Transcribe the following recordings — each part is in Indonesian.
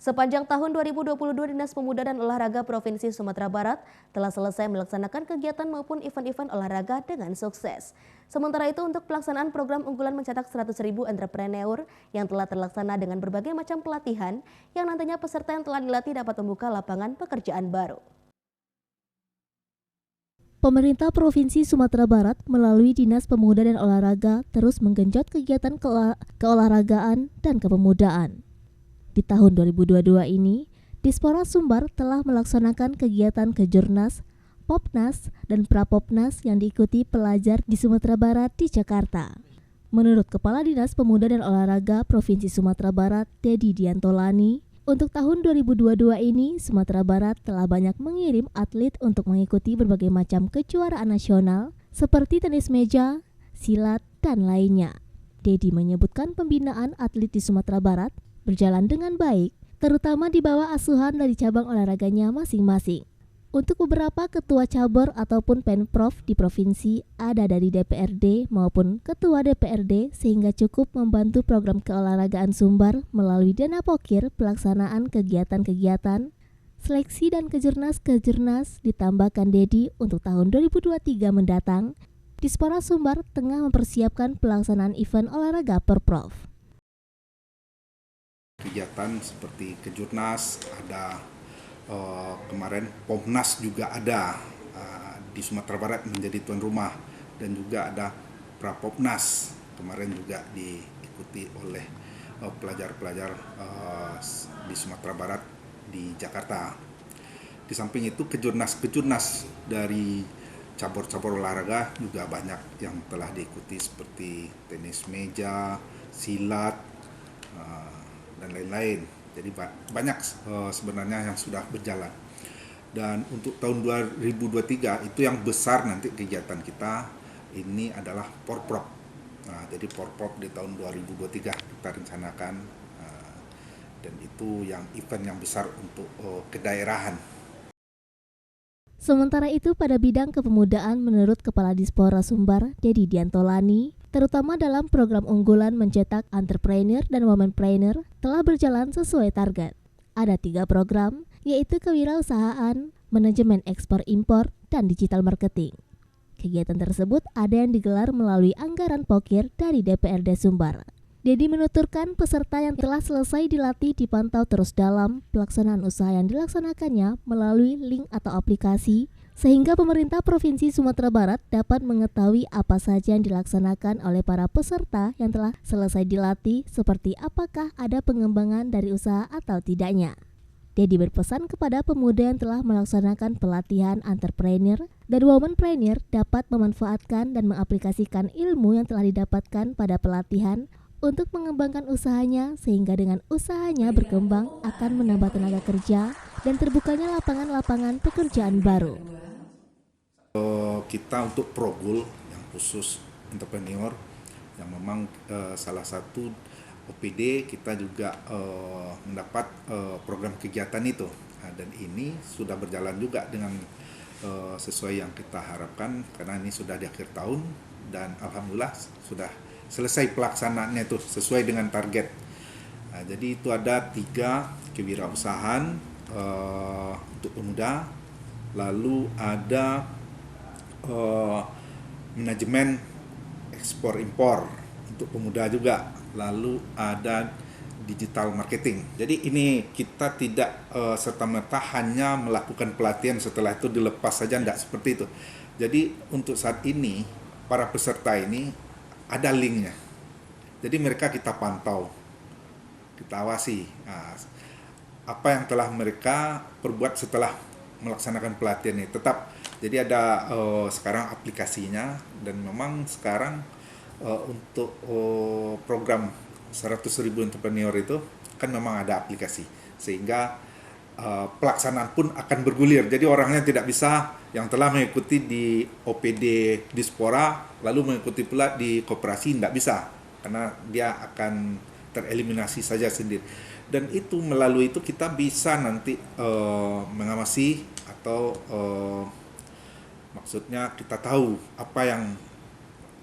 Sepanjang tahun 2022, Dinas Pemuda dan Olahraga Provinsi Sumatera Barat telah selesai melaksanakan kegiatan maupun event-event olahraga dengan sukses. Sementara itu, untuk pelaksanaan program unggulan mencetak 100.000 entrepreneur yang telah terlaksana dengan berbagai macam pelatihan, yang nantinya peserta yang telah dilatih dapat membuka lapangan pekerjaan baru. Pemerintah Provinsi Sumatera Barat melalui Dinas Pemuda dan Olahraga terus menggenjot kegiatan keolahragaan dan kepemudaan. Di tahun 2022 ini, Dispora Sumbar telah melaksanakan kegiatan Kejurnas, Popnas, dan Prapopnas yang diikuti pelajar di Sumatera Barat di Jakarta. Menurut Kepala Dinas Pemuda dan Olahraga Provinsi Sumatera Barat, Dedi Diantolani, untuk tahun 2022 ini, Sumatera Barat telah banyak mengirim atlet untuk mengikuti berbagai macam kejuaraan nasional seperti tenis meja, silat, dan lainnya. Dedi menyebutkan pembinaan atlet di Sumatera Barat berjalan dengan baik, terutama di bawah asuhan dari cabang olahraganya masing-masing. Untuk beberapa ketua cabur ataupun penprov di provinsi ada dari DPRD maupun ketua DPRD sehingga cukup membantu program keolahragaan Sumbar melalui dana pokir pelaksanaan kegiatan-kegiatan, seleksi dan kejurnas ditambahkan Dedi untuk tahun 2023 mendatang. Dispora Sumbar tengah mempersiapkan pelaksanaan event olahraga perprov. Kegiatan seperti Kejurnas ada, kemarin Popnas juga ada di Sumatera Barat menjadi tuan rumah, dan juga ada Prapopnas kemarin juga diikuti oleh pelajar-pelajar di Sumatera Barat di Jakarta. Di samping itu Kejurnas dari cabur-cabur olahraga juga banyak yang telah diikuti seperti tenis meja, silat, dan lain-lain. Jadi banyak sebenarnya yang sudah berjalan. Dan untuk tahun 2023 itu yang besar nanti kegiatan kita ini adalah Porprov. Nah, jadi Porprov di tahun 2023 kita rencanakan, dan itu yang event yang besar untuk kedaerahan. Sementara itu pada bidang kepemudaan menurut Kepala Dispora Sumbar, Dedi Diantolani, terutama dalam program unggulan mencetak entrepreneur dan womanpreneur telah berjalan sesuai target. Ada 3 program, yaitu kewirausahaan, manajemen ekspor-impor, dan digital marketing. Kegiatan tersebut ada yang digelar melalui anggaran pokir dari DPRD Sumbar. Dedi menuturkan peserta yang telah selesai dilatih dipantau terus dalam pelaksanaan usaha yang dilaksanakannya melalui link atau aplikasi, sehingga pemerintah Provinsi Sumatera Barat dapat mengetahui apa saja yang dilaksanakan oleh para peserta yang telah selesai dilatih, seperti apakah ada pengembangan dari usaha atau tidaknya. Dedi berpesan kepada pemuda yang telah melaksanakan pelatihan entrepreneur dan womanpreneur dapat memanfaatkan dan mengaplikasikan ilmu yang telah didapatkan pada pelatihan untuk mengembangkan usahanya, sehingga dengan usahanya berkembang akan menambah tenaga kerja dan terbukanya lapangan-lapangan pekerjaan baru. Kita untuk Progul yang khusus entrepreneur yang memang salah satu OPD kita juga mendapat program kegiatan itu, dan ini sudah berjalan juga dengan sesuai yang kita harapkan, karena ini sudah di akhir tahun dan alhamdulillah sudah selesai pelaksanaannya itu sesuai dengan target. Nah, jadi itu ada 3 kewirausahaan untuk pemuda, lalu ada manajemen ekspor impor untuk pemuda juga, lalu ada digital marketing. Jadi ini kita tidak serta-merta hanya melakukan pelatihan setelah itu dilepas saja, tidak seperti itu. Jadi untuk saat ini para peserta ini ada linknya, jadi mereka kita pantau, kita awasi apa yang telah mereka perbuat setelah melaksanakan pelatihan ini. Tetap, jadi ada sekarang aplikasinya, dan memang sekarang untuk program 100.000 entrepreneur itu kan memang ada aplikasi, sehingga pelaksanaan pun akan bergulir. Jadi orangnya tidak bisa yang telah mengikuti di OPD Dispora lalu mengikuti pula di koperasi, tidak bisa, karena dia akan tereliminasi saja sendiri. Dan itu melalui itu kita bisa nanti mengawasi atau maksudnya kita tahu apa yang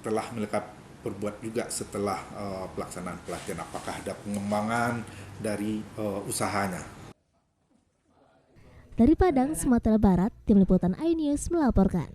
telah mereka perbuat juga setelah pelaksanaan pelatihan, apakah ada pengembangan dari usahanya. Dari Padang, Sumatera Barat, Tim Liputan iNews melaporkan.